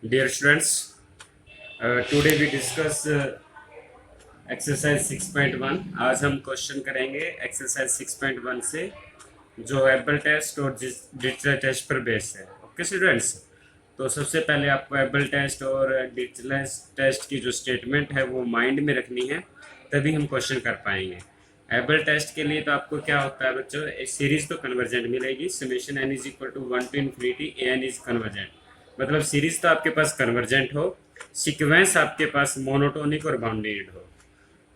Dear students, today we discuss exercise 6.1। आज हम question करेंगे एक्सरसाइज 6.1 से जो एबल टेस्ट और डिजिटल टेस्ट पर बेस्ड है। ओके स्टूडेंट्स, तो सबसे पहले आपको एबल टेस्ट और डिजिटल टेस्ट की जो स्टेटमेंट है वो माइंड में रखनी है, तभी हम क्वेश्चन कर पाएंगे। एबल टेस्ट के लिए तो आपको क्या होता है बच्चों, एक सीरीज तो कन्वर्जेंट मिलेगी, summation n is equal to 1 to infinity A N is convergent. मतलब सीरीज तो आपके पास कन्वर्जेंट हो, सीक्वेंस आपके पास मोनोटोनिक और बाउंडेड हो।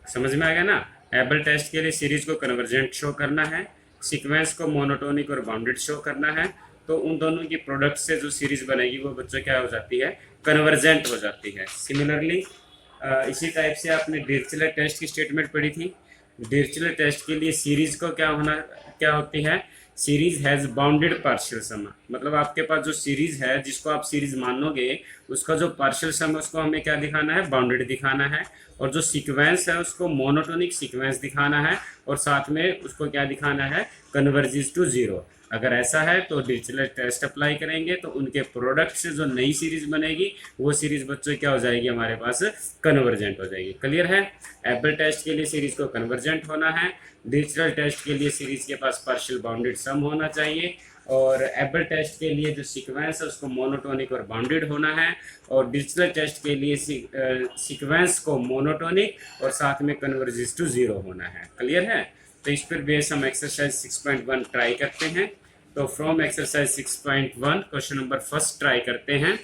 समझ में आ गया ना। एबल टेस्ट के लिए सीरीज को कन्वर्जेंट शो करना है, सीक्वेंस को मोनोटोनिक और बाउंडेड शो करना है। तो उन दोनों की प्रोडक्ट से जो सीरीज बनेगी वो बच्चों क्या हो जाती है, कन्वर्जेंट हो जाती है। सिमिलरली इसी टाइप से आपने डिरिचलेट टेस्ट की स्टेटमेंट पढ़ी थी। डिरिचलेट टेस्ट के लिए सीरीज को क्या होती है, सीरीज हैज बाउंडेड पार्शियल सम। मतलब आपके पास जो सीरीज है, जिसको आप सीरीज मानोगे, उसका जो पार्शियल सम है उसको हमें क्या दिखाना है, बाउंडेड दिखाना है। और जो सीक्वेंस है उसको मोनोटोनिक सीक्वेंस दिखाना है, और साथ में उसको क्या दिखाना है, कन्वर्जेस टू जीरो। अगर ऐसा है तो डिरिचलेट टेस्ट अप्लाई करेंगे तो उनके प्रोडक्ट से जो नई सीरीज बनेगी वो सीरीज बच्चों क्या हो जाएगी, हमारे पास कन्वर्जेंट हो जाएगी। क्लियर है। एबल टेस्ट के लिए सीरीज को कन्वर्जेंट होना है, डिजिटल टेस्ट के लिए सीरीज के पास पार्शियल बाउंडेड सम होना चाहिए, और एबल टेस्ट के लिए जो सीक्वेंस है उसको मोनोटोनिक और बाउंडेड होना है, और डिजिटल टेस्ट के लिए सीक्वेंस को मोनोटोनिक और साथ में कन्वर्जेस टू जीरो होना है। क्लियर है। तो इस पर बेस हम एक्सरसाइज 6.1 ट्राई करते हैं। तो from exercise 6.1 question number first try करते हैं।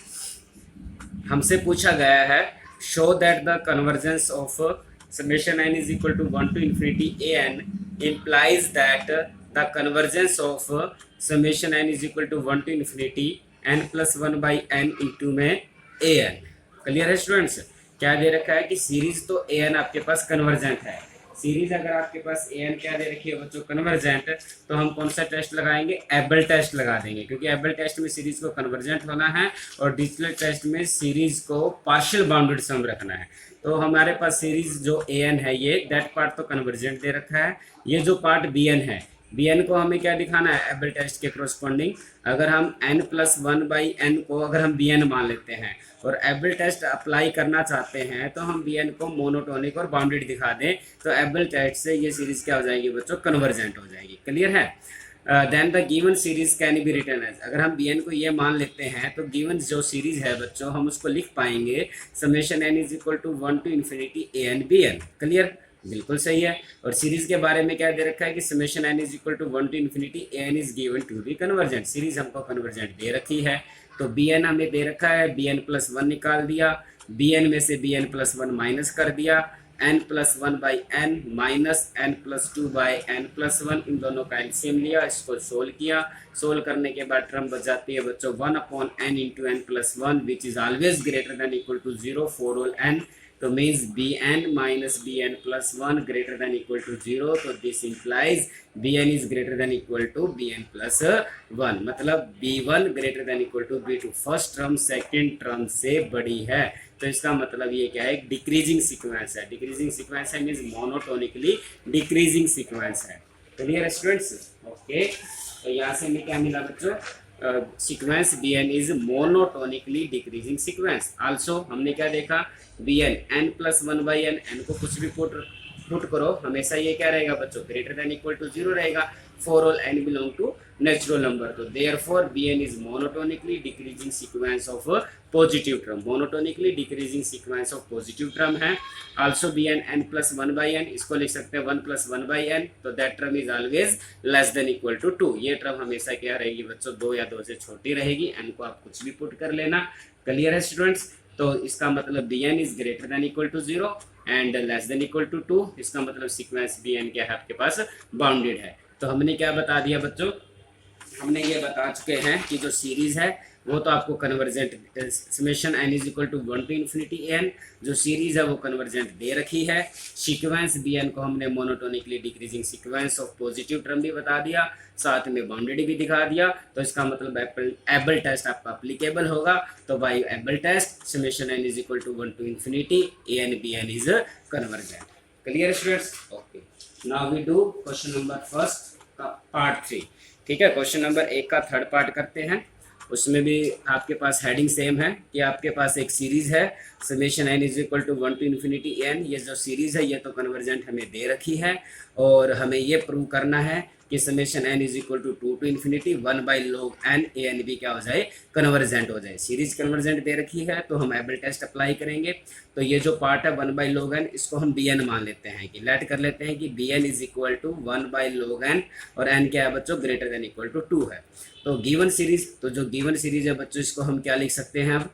हमसे पूछा गया है, show that the convergence of summation n is equal to 1 to infinity a n implies that the convergence of summation n is equal to 1 to infinity n plus 1 by n into में a n। Clear है students. क्या दे रखा है कि series तो a n आपके पास convergent है। Series अगर आपके पास ए एन क्या दे रखी है बच्चों, कन्वर्जेंट, तो हम कौन सा टेस्ट लगाएंगे, एबल टेस्ट लगा देंगे, क्योंकि एबल टेस्ट में सीरीज को कन्वर्जेंट होना है और डिजिटल टेस्ट में सीरीज को पार्शियल बाउंडेड सम रखना है। तो हमारे पास सीरीज जो ए एन है, ये दैट पार्ट तो कन्वर्जेंट दे रखा है। ये जो पार्ट बी एन है, बी एन को हमें क्या दिखाना है, एबल टेस्ट के कोरस्पॉन्डिंग। अगर हम n प्लस 1 बाई एन को अगर हम बी एन मान लेते हैं और एबल टेस्ट अप्लाई करना चाहते हैं तो हम बी एन को मोनोटोनिक और बाउंडेड दिखा दें, तो एबल टेस्ट से ये सीरीज क्या हो जाएगी बच्चों, कन्वर्जेंट हो जाएगी। क्लियर है। Then the given series can be written as, अगर हम बी एन को ये मान लेते हैं तो गिवन जो सीरीज है बच्चों, हम उसको लिख पाएंगे summation N is equal to 1 to infinity A N B N. Clear, बिल्कुल सही है। और सीरीज के बारे में क्या दे रखा है कि summation N is equal to 1 to infinity A N is given to be convergent. Series हमको कन्वर्जेंट दे रखी है, तो बी एन हमें दे रखा है, बी एन प्लस 1 निकाल दिया, बी एन में से बी एन प्लस 1 माइनस कर दिया, n plus 1 by N minus n plus 2 by N plus 1, इन दोनों का एलसीएम लिया, इसको सोल्व किया। सोल्व करने के बाद टर्म बच जाती है बच्चों 1 upon n into N plus 1 which is always greater than equal to 0 for all n। तो means B N minus B N plus 1 greater than equal to 0। तो this implies B N is greater than equal to B N plus 1। मतलब b1 greater than equal to b2। First term second term से बड़ी है, तो इसका मतलब ये क्या है, डिक्रीजिंग सीक्वेंस है। डिक्रीजिंग सीक्वेंस है मीन्स मोनोटोनिकली डिक्रीजिंग सीक्वेंस है। Clear students. ओके, तो यहाँ से हमें क्या मिला बच्चों, sequence B N is monotonically decreasing sequence. Also हमने क्या देखा, B N N plus 1 by N, N को कुछ भी पुट करो, हमेशा ये क्या रहेगा बच्चों, ग्रेटर देन इक्वल टू 0 रहेगा for all n belong to natural number. तो therefore b N is monotonically decreasing sequence of positive term. Monotonically decreasing sequence of positive term है। Also b N N plus 1 by n, इसको लिख सकते हैं 1 plus 1 by n, तो that term is always less than equal to 2। ये term हमेशा क्या रहेगी बच्चों, 2 या 2 से छोटी रहेगी। एन को आप कुछ भी पुट कर लेना। क्लियर है स्टूडेंट्स। तो इसका मतलब B N is greater than equal to 0 and less than equal to 2। इसका मतलब सीक्वेंस बी एन क्या है, आपके पास बाउंडेड है। तो हमने क्या बता दिया बच्चों, हमने ये बता चुके हैं कि जो सीरीज है वो तो आपको convergent, summation n is equal to 1 to infinity n, जो सीरीज है वो कन्वर्जेंट दे रखी है। सीक्वेंस bn को हमने monotonically decreasing sequence of positive term भी बता दिया, साथ में बाउंडेड भी दिखा दिया। तो इसका मतलब एबल टेस्ट आपका अप्लीकेबल होगा। तो by Abel test summation n is equal to 1 to infinity a n b n is convergent. Clear students. Okay, now we do question number first का पार्ट 3। ठीक है, क्वेश्चन नंबर 1 का third part करते हैं। उसमें भी आपके पास हेडिंग सेम है कि आपके पास एक सीरीज है summation N is equal to 1 to infinity N. ये जो सीरीज है ये तो कन्वर्जेंट हमें दे रखी है और हमें ये प्रूव करना है कि summation N is equal to 2 to infinity 1 by log n A N B क्या हो जाए, कन्वर्जेंट हो जाए। सीरीज कन्वर्जेंट दे रखी है तो हम एबल टेस्ट अप्लाई करेंगे। तो ये जो पार्ट है 1 बाई log n इसको हम बी एन मान लेते हैं कि लेट कर लेते हैं कि B N is equal to 1 by log n और n क्या है बच्चों, ग्रेटर देन इक्वल टू 2 है। तो गिवन सीरीज, तो जो गिवन सीरीज है बच्चों इसको हम क्या लिख सकते हैं अब,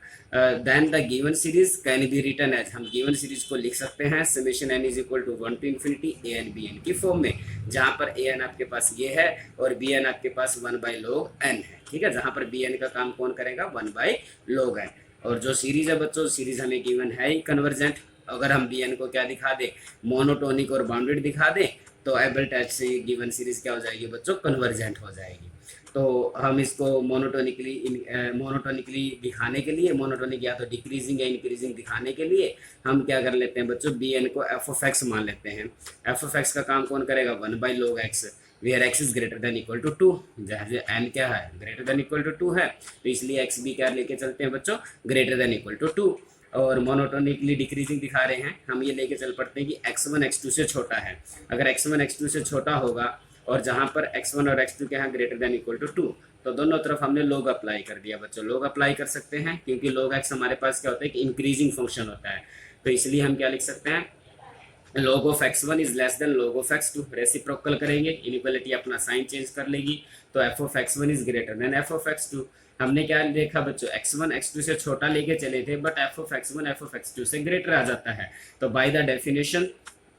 then the given series can be written as, हम गिवन सीरीज को लिख सकते हैं summation N is equal to 1 to infinity A N B N की फॉर्म में, जहां पर ए एन आपके पास ये है और बी एन आपके पास 1 बाई log n है। ठीक है, जहां पर बी एन का काम कौन करेगा, 1 बाई log n। और जो सीरीज है बच्चों, सीरीज हमें गिवन है ही कन्वर्जेंट। अगर हम बी एन को क्या दिखा दे, मोनोटोनिक और बाउंडेड दिखा दे तो एबल टेस्ट से ये गिवन सीरीज क्या हो जाएगी बच्चों, कन्वर्जेंट हो जाएगी। तो हम इसको मोनोटोनिकली दिखाने के लिए, मोनोटोनिक या तो डिक्रीजिंग या इंक्रीजिंग दिखाने के लिए हम क्या कर लेते हैं बच्चों, बी एन को एफ ऑफ एक्स मान लेते हैं। एफ ऑफ एक्स का काम कौन करेगा, 1 by log x where x is greater than equal to 2, जहाँ n क्या है, ग्रेटर देन इक्वल टू 2 है, तो इसलिए x भी क्या लेके चलते हैं बच्चों, ग्रेटर देन इक्वल टू 2। और मोनोटोनिकली डिक्रीजिंग दिखा रहे हैं, हम ये लेके चल पड़ते हैं कि x1 x2 से छोटा है। अगर x1 x2 से छोटा होगा और जहाँ पर x1 और x2 के यहाँ ग्रेटर देन इक्वल टू 2, तो दोनों तरफ हमने log अप्लाई कर दिया बच्चों। log अप्लाई कर सकते हैं क्योंकि log x हमारे पास क्या होता है कि इंक्रीजिंग फंक्शन होता है, तो इसलिए हम क्या लिख सकते हैं, log of x1 is less then log of x2। Reciprocal करेंगे, इनइक्वालिटी अपना साइन चेंज कर लेगी, तो f of x1 is greater then f of x2। हमने क्या देखा बच्चों, x1 x2 से छोटा लेके चले थे but f of x1 f of x2 से ग्रेटर आ जाता है। तो by the definition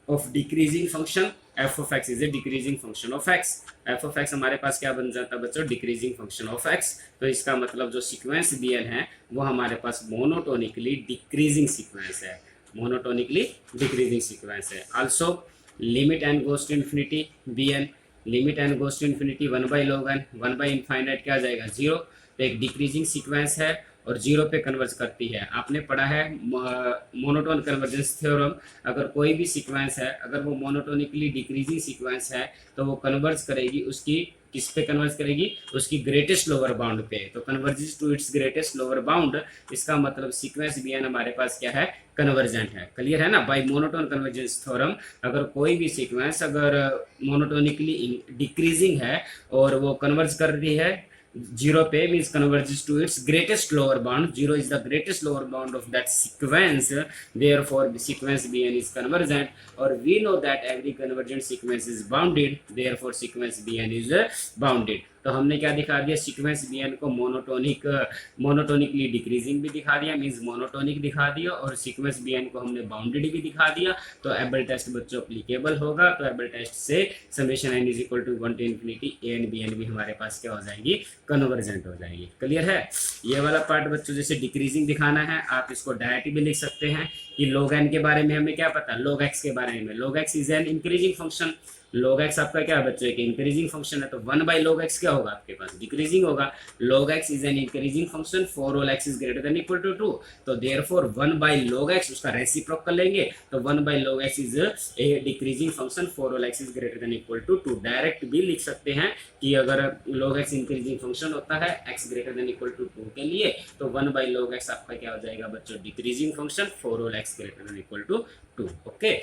of decreasing function f of x is a decreasing function of x। f of x हमारे पास क्या बन जाता है बच्चों, डिक्रीजिंग फंक्शन ऑफ x। तो इसका मतलब जो सीक्वेंस bn है वो हमारे पास मोनोटोनिकली डिक्रीजिंग सीक्वेंस है, मोनोटोनिकली डिक्रीजिंग सीक्वेंस है। Also limit N goes to infinity bn, limit N goes to infinity 1 by log n, 1 by infinite क्या आ जाएगा, 0। तो एक डिक्रीजिंग सीक्वेंस है और 0 पे कन्वर्ज करती है। आपने पढ़ा है मोनोटोन कन्वर्जेंस थ्योरम, अगर कोई भी सीक्वेंस है अगर वो मोनोटोनिकली डिक्रीजिंग सीक्वेंस है तो वो कन्वर्ज करेगी उसकी, किस पे कन्वर्ज करेगी, उसकी ग्रेटेस्ट लोअर बाउंड पे। तो converges to its greatest lower bound, इसका मतलब सीक्वेंस बी एन हमारे पास क्या है, कन्वर्जेंट है। क्लियर है ना, बाय मोनोटोन कन्वर्जेंस थ्योरम अगर कोई भी सीक्वेंस अगर मोनोटोनिकली डिक्रीजिंग है और वो कन्वर्ज कर रही है 0 पे, means converges to its greatest lower bound. 0 is the greatest lower bound of that sequence, therefore the sequence bn is convergent, or we know that every convergent sequence is bounded, therefore sequence bn is bounded। तो हमने क्या दिखा दिया, sequence bn को monotonically decreasing भी दिखा दिया, means monotonic दिखा दिया, और सीक्वेंस bn को हमने बाउंडेड भी दिखा दिया। तो एबल टेस्ट बच्चों अप्लीकेबल होगा। तो एबल टेस्ट से समेशन n is equal to 1 to infinity A N B N भी हमारे पास क्या हो जाएगी, कन्वर्जेंट हो जाएगी। क्लियर है, ये वाला पार्ट बच्चों जैसे डिक्रीजिंग दिखाना है आप इसको डायरेक्ट भी लिख सकते हैं कि log n के बारे में हमें क्या पता, log x के बारे में, log x is an increasing function. log x आपका क्या है बच्चों, एक इंक्रीजिंग फंक्शन है, तो 1 बाई log x क्या होगा आपके पास, डिक्रीजिंग होगा। log x is an increasing function for all x is greater than equal to 2, तो देयरफॉर 1 बाई log x उसका रेसिप्रोकल लेंगे, तो 1 by log x is a decreasing function for all x is greater than equal to 2। Direct भी लिख सकते हैं कि अगर log x इंक्रीजिंग फंक्शन होता है x greater than equal to 2 के लिए, तो 1 बाई log x आपका क्या हो जाएगा बच्चों, decreasing function for all x greater than equal to 2। Okay,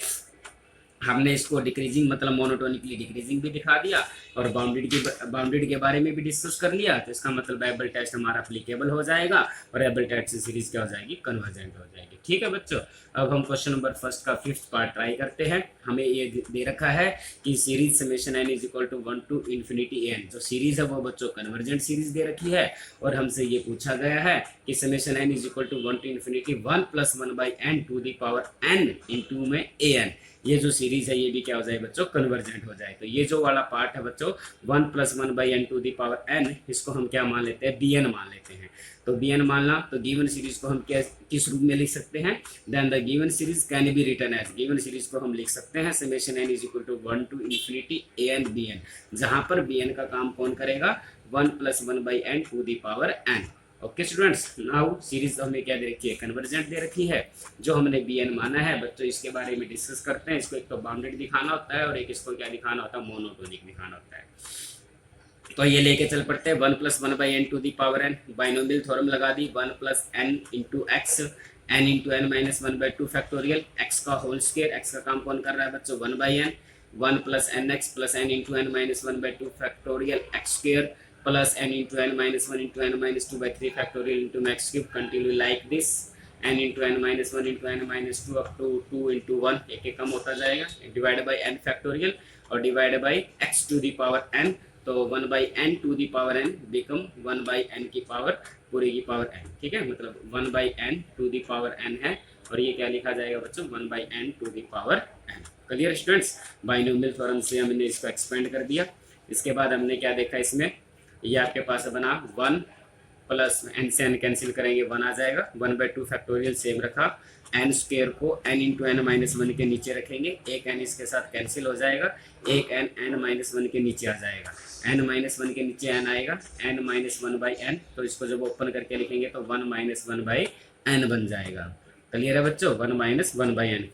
हमने इसको डिक्रीजिंग मतलब मोनोटोनिकली डिक्रीजिंग भी दिखा दिया और बाउंडेड के बारे में भी डिस्कस कर लिया। तो इसका मतलब एबल टेस्ट हमारा अप्लीकेबल हो जाएगा और एबल टेस्ट से सीरीज क्या हो जाएगी, कन्वर्जेंट हो जाएगी। ठीक है बच्चों, अब हम क्वेश्चन नंबर फर्स्ट का 5th पार्ट ट्राई करते हैं। हमें ये दे रखा है कि series summation n is equal to 1 to infinity n, जो सीरीज है वो बच्चों कन्वर्जेंट सीरीज दे रखी है और हमसे ये पूछा गया है कि summation n is equal to 1 to infinity 1 plus 1 by n to the power n into में an, ये जो सीरीज है ये भी क्या हो जाए बच्चों, कन्वर्जेंट हो जाए। तो ये जो वाला पार्ट है बच्चों 1 plus 1 by n to the power n, इसको हम क्या मान लेते हैं, bn मान लेते हैं। तो bn मानना, तो गिवन सीरीज को हम किस रूप में लिख सकते हैं, then the given series can be written as, given series को हम लिख सकते हैं summation n is equal to 1 to infinity an bn, जहां पर bn का काम कौन करेगा, 1 plus 1 by n to the power n। Okay students, now series हमें क्या दे रखी है, कन्वर्जेंट दे रखी है, जो हमने bn माना है बच्चों इसके बारे में डिस्कस करते हैं। इसको एक तो बाउंडेड दिखाना होता है और एक इसको क्या दिखाना होता है, मोनोटोनिक दिखाना होता है। तो ये लेके चल पड़ते हैं 1 + 1/n to the power n, binomial theorem लगा दी 1 + n × x n × n - 1/2 factorial x का होल स्क्वायर, x का काम कौन कर रहा है बच्चों 1/n 1 + nx + n × n - 1/2 factorial x square plus n × n - 1 × n - 2/3 factorial into max cube continue like this n × n - 1 × n - 2 up to 2 × 1 एक एक कम होता जाएगा डिवाइड बाई n फैक्टोरियल और divide by x to the power n, तो 1/n to the power n become 1/n की power पूरी की पावर n, ठीक है, मतलब 1/n to the power n है और ये क्या लिखा जाएगा बच्चों 1/n to the power n। Clear students, binomial theorem से हमने इसको एक्सपेंड कर दिया। इसके बाद हमने क्या देखा इसमें, ये आपके पास बना 1 प्लस n से n कैंसिल करेंगे 1 आ जाएगा 1/2 फैक्टोरियल सेम रखा, n स्क्वायर को n × n - 1 के नीचे रखेंगे, एक n इसके साथ कैंसिल हो जाएगा, एक n n - 1 के नीचे आ जाएगा, n - 1 के नीचे n आएगा n - 1/n, तो इसको जब ओपन करके लिखेंगे तो 1 - 1/n बन जाएगा। क्लियर है बच्चों 1 - 1/n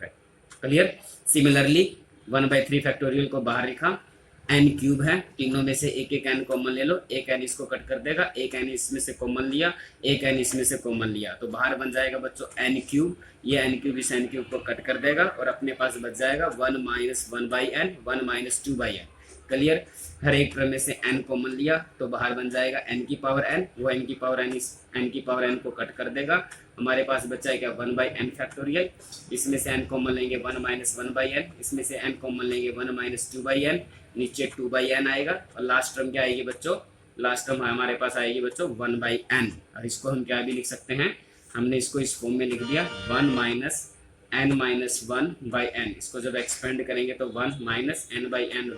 क्लियर। सिमिलरली 1/3 फैक्टोरियल को बाहर लिखा, n क्यूब है, तीनों में से एक एक n कॉमन ले लो, एक n इसको कट कर देगा, एक n इसमें से कॉमन लिया, एक n इसमें से कॉमन लिया, तो बाहर बन जाएगा बच्चों n क्यूब, ये n क्यूब इस n क्यूब को कट कर देगा और अपने पास बच जाएगा 1 - 1/n 1 - 2/n। क्लियर, हर एक टर्म में से n कॉमन लिया तो बाहर बन जाएगा n की पावर n, वो n की पावर n इस n की पावर n को कट कर देगा, हमारे पास बचा है क्या 1/n फैक्टोरियल, इसमें से n कॉमन लेंगे 1 - 1/n, इसमें से n कॉमन लेंगे 1 - 2/n, नीचे 2/n आएगा और लास्ट टर्म क्या आएगी बच्चों, लास्ट टर्म हमारे पास आएगी बच्चों 1/n, और इसको हम क्या भी लिख सकते हैं, हमने इसको इस फॉर्म में लिख दिया 1 - n - 1/n, इसको जब एक्सपेंड करेंगे तो 1 - n/n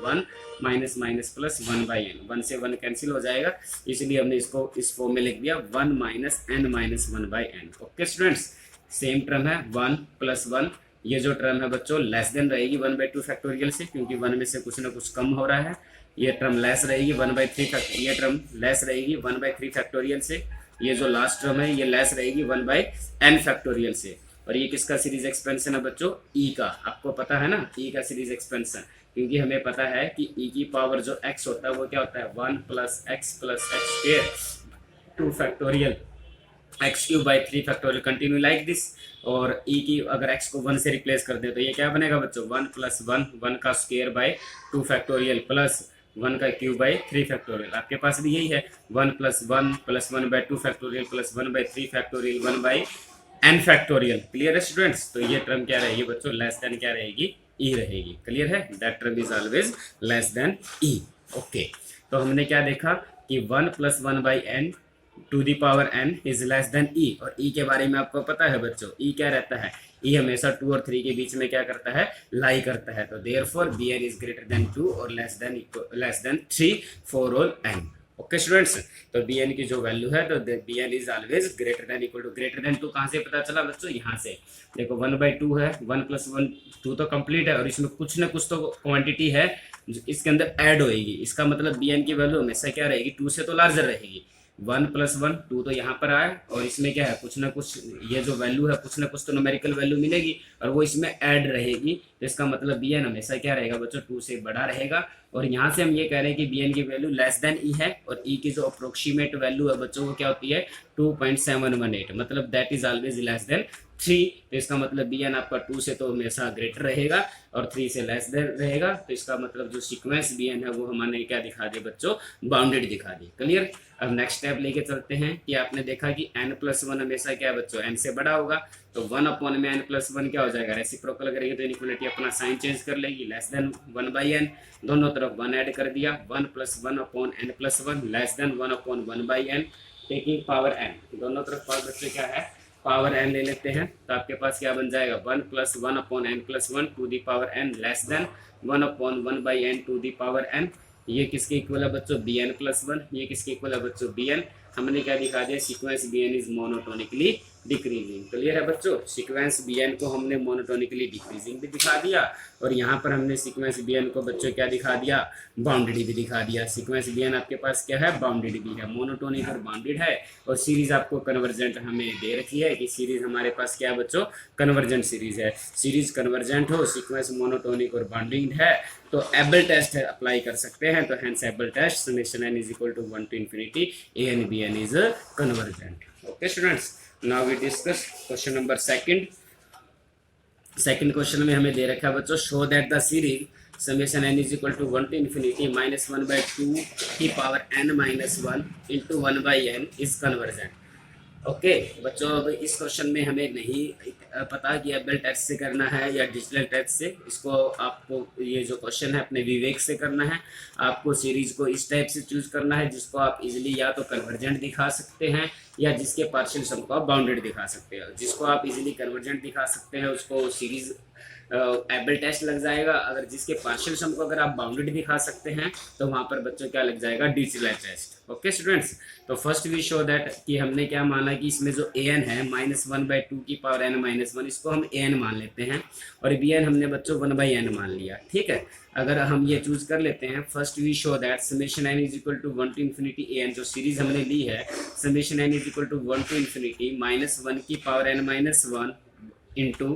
1 माइनस प्लस 1/n, 1 से 1 कैंसिल हो जाएगा, इसलिए हमने इसको इस फॉर्म में लिख दिया 1 - n - 1/n। Okay students, same term है 1 + 1, ये जो टर्म है बच्चों लेस देन रहेगी 1/2 फैक्टोरियल से, क्योंकि 1 में से कुछ ना कुछ कम हो रहा है, ये टर्म लेस रहेगी 1/3 ये टर्म लेस रहेगी 1/3 फैक्टोरियल से, ये जो लास्ट टर्म है ये लेस रहेगी 1/n फैक्टोरियल से। और ये किसका सीरीज एक्सपेंशन है बच्चों, e का, आपको पता है ना e का सीरीज एक्सपेंशन, क्योंकि हमें पता है कि e की पावर जो x होता है वो क्या होता है 1 + x + x square 2 factorial x³ 3 factorial continue like this, और e की अगर x को 1 से रिप्लेस कर दे तो ये क्या बनेगा बच्चों 1 + 1 1 का स्क्वायर बाय 2 फैक्टोरियल प्लस 1 का क्यूब बाय 3 फैक्टोरियल, आपके पास भी यही है 1 + 1 + 1/2 factorial plus 1/3 factorial 1/n factorial. Clear है स्टूडेंट्स, तो ये टर्म क्या रहेगी बच्चों लेस देन क्या रहेगी e रहेगी। क्लियर है, that term is always less than e। Okay, तो हमने क्या देखा कि 1 + 1/n to the power n is less than e, और e के बारे में आपको पता है बच्चों e क्या रहता है, e हमेशा 2 और 3 के बीच में क्या करता है लाई करता है, तो therefore bn is greater than 2 और less than 3 for all n। Okay students, तो bn की जो वैल्यू है तो bn is always greater than equal to, greater than 2 कहाँ से पता चला बच्चों, यहाँ से देखो 1/2 है, 1 + 1 2 तो कंप्लीट है और इसमें कुछ ना कुछ तो क्वांटिटी है जो इसके अंदर ऐड होएगी, इसका मतलब bn की वैल्यू हमेशा क्या रहेगी 2 से तो लार्जर रहेगी, 1 + 1 2 तो यहाँ पर आया और इसमें क्या है कुछ ना कुछ, ये जो वैल्यू है कुछ ना कुछ तो न्यूमेरिकल वैल्यू मिलेगी और वो इसमें ऐड रहेगी, तो इसका मतलब bn हमेशा क्या रहेगा बच्चों 2 से बड़ा रहेगा, और यहाँ से हम ये कह रहे हैं कि bn की वैल्यू लेस देन e है और e की जो अप्रोक्सीमेट वैल्यू है बच्चों वो क्या होती है 2.718, मतलब that is always less than 3, तो इसका मतलब bn आपका 2 से तो हमेशा ग्रेटर रहेगा और 3 से लेस देन रहेगा, तो इसका मतलब जो सीक्वेंस bn है वो हमने क्या दिखा दी बच्चों बाउंडेड दिखा दी। क्लियर, अब नेक्स्ट स्टेप लेके चलते हैं कि आपने देखा कि n + 1 हमेशा क्या है बच्चों n से बड़ा होगा, तो 1/n में n + 1 क्या हो जाएगा रेसिप्रोकल करेंगे तो इनइक्वालिटी अपना साइन चेंज कर लेगी, लेस देन 1/n, दोनों तरफ 1 ऐड कर दिया, 1 + 1/n + 1 less than 1/1/n taking power n, दोनों तरफ पावर बच्चे क्या है पावर n ले लेते हैं, तो आपके पास क्या बन जाएगा 1 + 1/n + 1 to the power n less than 1/1/n to the power n, ये किसके इक्वल है बच्चों bn + 1, ये किसके इक्वल है बच्चों bn, हमने क्या दिखा दिया sequence bn is monotonically decreasing. Clear है बच्चों? सीक्वेंस बी एन को हमने मोनोटोनिकली डिक्रीजिंग भी दिखा दिया, और यहाँ पर हमने सीक्वेंस बी एन को बच्चों क्या दिखा दिया, बाउंडेड भी दिखा दिया। सीक्वेंस बी एन आपके पास क्या है, बाउंडेड भी है, मोनोटोनिक और बाउंडेड है, और सीरीज आपको कन्वर्जेंट हमें दे रखी है कि सीरीज हमारे पास क्या है बच्चों, कन्वर्जेंट सीरीज है। सीरीज कन्वर्जेंट हो, सीक्वेंस मोनोटोनिक और बाउंडेड है, तो एबल टेस्ट अप्लाई कर सकते हैं। तो hence Abel test summation n is equal to 1 to infinity a n b n is convergent. Okay students, now we discuss question number second. Second question में हमें दे रखा है बच्चों, show that the series summation n is equal to 1 to infinity -1/2 की पावर n -1 into 1/n is convergent. Okay बच्चों, अब इस क्वेश्चन में हमें नहीं पता कि एबल टेस्ट से करना है या डिजिटल टेस्ट से। इसको आपको ये जो क्वेश्चन है अपने विवेक से करना है। आपको सीरीज को इस टाइप से चूज करना है जिसको आप इजीली या तो कन्वर्जेंट दिखा सकते हैं या जिसके पार्शियल सम को आप बाउंडेड दिखा सकते हो। जिसको आप इजीली कन्वर्जेंट दिखा सकते हैं उसको सीरीज एबल टेस्ट लग जाएगा। अगर जिसके पार्शियल सम को अगर आप बाउंडेड दिखा सकते हैं तो वहाँ पर बच्चों क्या लग जाएगा, डिजिटल टेस्ट। ओके स्टूडेंट्स, तो फर्स्ट वी शो दैट कि हमने क्या माना कि इसमें जो ए एन है -1/2 की पावर n -1, इसको हम ए एन मान लेते हैं, और बी एन हमने बच्चों 1/n मान लिया। ठीक है, अगर हम ये चूज कर लेते हैं, first we show that summation n is equal to 1 to infinity a n, जो सीरीज हमने ली है summation n is equal to 1 to infinity -1 की पावर n -1 इंटू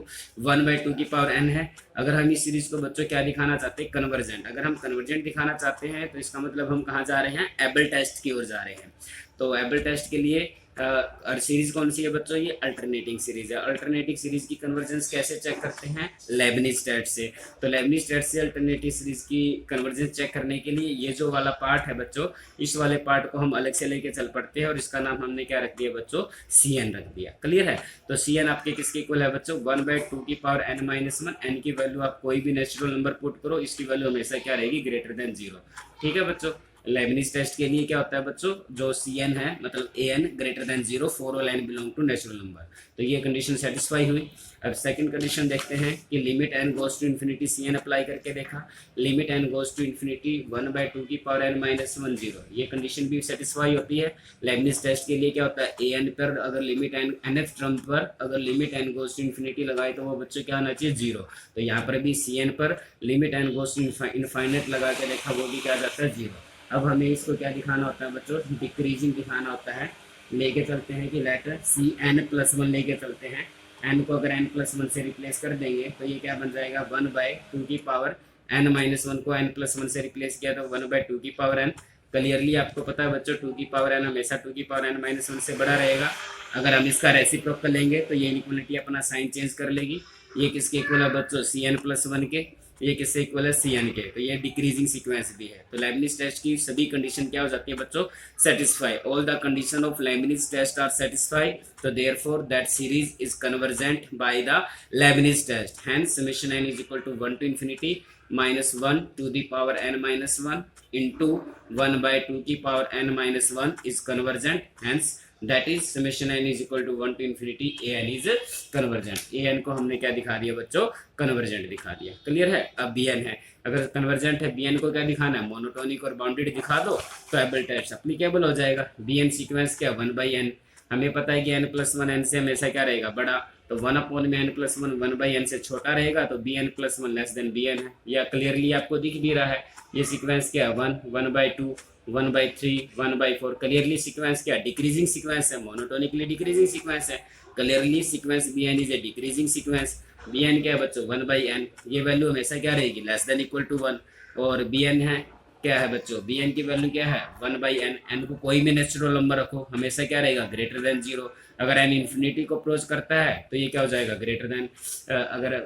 1/2 की पावर n है। अगर हम इस सीरीज को बच्चों क्या दिखाना चाहते हैं, कन्वर्जेंट। अगर हम कन्वर्जेंट दिखाना चाहते हैं तो इसका मतलब हम कहाँ जा रहे हैं, एबल टेस्ट की ओर जा रहे हैं। तो एबल टेस्ट के लिए और सीरीज कौन सी है बच्चों, ये अल्टरनेटिंग सीरीज है। अल्टरनेटिंग सीरीज की कन्वर्जेंस कैसे चेक करते हैं, लेबनिज टेस्ट से। तो लेबनिज टेस्ट से अल्टरनेटिव सीरीज की कन्वर्जेंस चेक करने के लिए ये जो वाला पार्ट है बच्चों, इस वाले पार्ट को हम अलग से लेके चल पड़ते हैं, और इसका नाम हमने क्या रख दिया बच्चों, सी एन रख दिया। क्लियर है? तो सी एन आपके किसके इक्वल है बच्चों, 1/2 की पावर n -1। एन की वैल्यू आप कोई भी नेचुरल नंबर पुट करो, इसकी वैल्यू हमेशा क्या रहेगी, ग्रेटर देन 0। ठीक है बच्चों, लेबनिज टेस्ट के लिए क्या होता है बच्चों, जो सी एन है मतलब a n greater than 0 for all n belong to natural number. तो ये कंडीशन सेटिस्फाई हुई। अब सेकंड कंडीशन देखते हैं कि limit n goes to infinity C N apply करके देखा, limit n goes to infinity 1/2 की पावर n -1 0, ये कंडीशन भी सेटिस्फाई होती है। लेबनिज टेस्ट के लिए क्या होता है, ए एन पर अगर लिमिट n nth टर्म पर अगर limit n goes to infinity लगाए तो वो बच्चों क्या होना चाहिए, 0। तो यहाँ पर भी सी एन पर limit n goes to infinite लगा के देखा, वो भी क्या जाता है, 0। अब हमें इसको क्या दिखाना होता है बच्चों, डिक्रीजिंग दिखाना होता है। लेके चलते हैं कि लेटर सी n +1 लेके चलते हैं। n को अगर n +1 से रिप्लेस कर देंगे तो ये क्या बन जाएगा, 1/2 की पावर n -1 को n +1 से रिप्लेस किया तो 1/2 की पावर n। क्लियरली आपको पता है बच्चों 2 की पावर n हमेशा 2 की पावर n -1 से बड़ा रहेगा। अगर हम इसका रेसिप्रोकल लेंगे तो ये इनइक्वालिटी अपना साइन चेंज कर लेगी। ये किसके इक्वल है बच्चों, सी n +1 के। ये किससे इक्वल है, सी एन के। तो ये डिक्रीजिंग सीक्वेंस भी है। तो लेबनिज टेस्ट की सभी कंडीशन क्या हो जाती है बच्चों, satisfy. All the condition of Leibniz test are satisfy, तो therefore that series is convergent by the Leibniz test. Hence summation n is equal to 1 to infinity -1 to the power n -1 into 1/2 की पावर n -1 is convergent, hence that is summation n is equal to 1 to infinity a n is convergent। a n को हमने क्या दिखा दिया बच्चों, convergent दिखा दिया। क्लियर है? अब बी एन है, अगर कन्वर्जेंट है बी एन को क्या दिखाना है, मोनोटोनिक और बाउंडेड दिखा दो तो एबल टेस्ट अप्लीकेबल हो जाएगा। बी एन सीक्वेंस क्या, 1/n। हमें पता है कि n +1 n से हमेशा क्या रहेगा, बड़ा। तो 1/n +1 1/n से छोटा रहेगा, तो bn +1 लेस देन bn है। या क्लियरली आपको दिख भी रहा है, ये सीक्वेंस क्या है, 1 1/2 1/3 1/4। क्लियरली सीक्वेंस क्या, डिक्रीजिंग सीक्वेंस है, मोनोटोनिकली डिक्रीजिंग सीक्वेंस है। Clearly sequence bn is a decreasing sequence. bn क्या है बच्चों, 1/n। ये वैल्यू हमेशा क्या रहेगी, लेस देन इक्वल टू 1। और bn है क्या है बच्चों, bn की वैल्यू क्या है, 1/n। n को कोई भी नेचुरल नंबर रखो, हमेशा क्या रहेगा, ग्रेटर देन 0। अगर n इन्फिनिटी को अप्रोच करता है तो ये क्या हो जाएगा, ग्रेटर देन अगर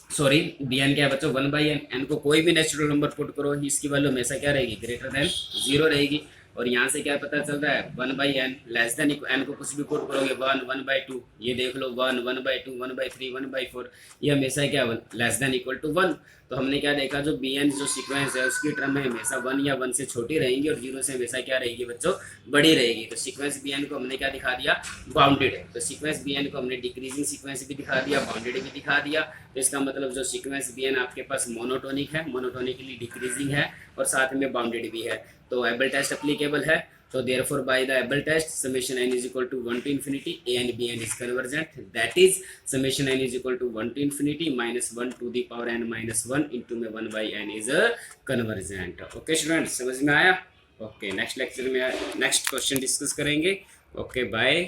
सॉरी bn क्या है बच्चों, 1/n। n को कोई भी नेचुरल नंबर पुट करो, इसकी वैल्यू हमेशा क्या रहेगी, ग्रेटर देन 0 रहेगी। और यहाँ से क्या पता चल रहा है, 1/n लेस देन n को कुछ भी पुट करोगे, 1 1/2, ये देख लो 1 1/2 1/3 1/4, ये हमेशा क्या लेस देन इक्वल टू 1। तो हमने क्या देखा, जो bn जो सीक्वेंस है उसकी टर्म में हमेशा 1 या 1 से छोटी रहेंगी और 0 से हमेशा क्या रहेगी बच्चों, बड़ी रहेगी। तो सीक्वेंस bn को हमने क्या दिखा दिया, बाउंडेड है। तो सीक्वेंस bn को हमने डिक्रीजिंग सीक्वेंस भी दिखा दिया, बाउंडेड भी दिखा दिया। तो इसका मतलब जो सीक्वेंस bn आपके पास मोनोटोनिक है, मोनोटोनिकली डिक्रीजिंग है और साथ में बाउंडेड भी है, तो एबल टेस्ट अप्लीकेबल है। So therefore by the Abel test, summation n is equal to 1 to infinity a and b n is convergent, that is summation n is equal to 1 to infinity minus 1 to the power n minus 1 into में 1 by n is a convergent. Okay students, समझ में आया? Okay, next lecture में next question discuss करेंगे. Okay, bye.